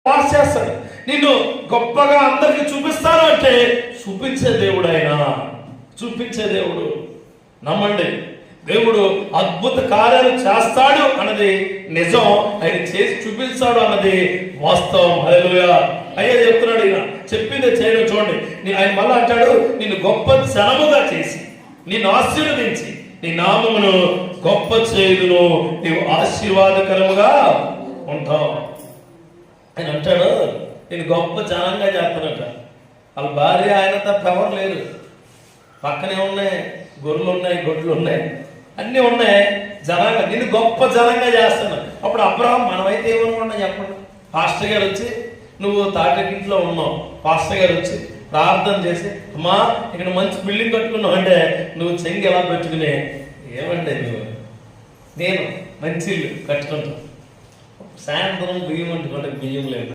Pass చేస్తాడు. నిన్ను గొప్పగా అందరికి చూపిస్తాను అంటే చూపించే దేవుడు ఆయన, చూపించే దేవుడు. నమ్మండి, దేవుడు అద్భుత కార్యాలు చేస్తాడు అన్నది నిజం, ఆయన చేసి చూపిస్తాడు అన్నది వాస్తవం. హల్లెలూయా. అయ్యే చెప్తున్నాడు, ఈయన చెప్పింది చేయడం చూడండి. ఆయన మళ్ళీ అంటాడు, నిన్ను గొప్ప జనముగా చేసి నిన్ను ఆశీర్వదించి నీ నామమును గొప్ప చేయుదును, నీవు ఆశీర్వాదకరముగా ఉంటావు. ఆయన అంటాడు, నేను గొప్ప జనంగా చేస్తానట. వాళ్ళ భార్య ఆయనంతా ఎవరు లేరు, పక్కనే ఉన్నాయి, గొర్రెలు ఉన్నాయి, గొడ్లు ఉన్నాయి, అన్నీ ఉన్నాయి. జనంగా నిన్ను గొప్ప జనంగా చేస్తున్నాను. అప్పుడు అబ్రహాం మనమైతే ఏమనుకున్నా చెప్పండి, పాస్టర్ గారు వచ్చి నువ్వు తాటకింట్లో ఉన్నావు, పాస్టర్ గారు వచ్చి ప్రార్థన చేసి అమ్మా ఇక్కడ మంచి బిల్డింగ్ కట్టుకున్నావు అంటే నువ్వు చెంగి ఎలా పెట్టుకునే, ఏమంటే నువ్వు నేను మంచి ఇల్లు కట్టుకుంటావు, సాయంత్రం బియ్యం వండుకుంటే బియ్యం లేదు.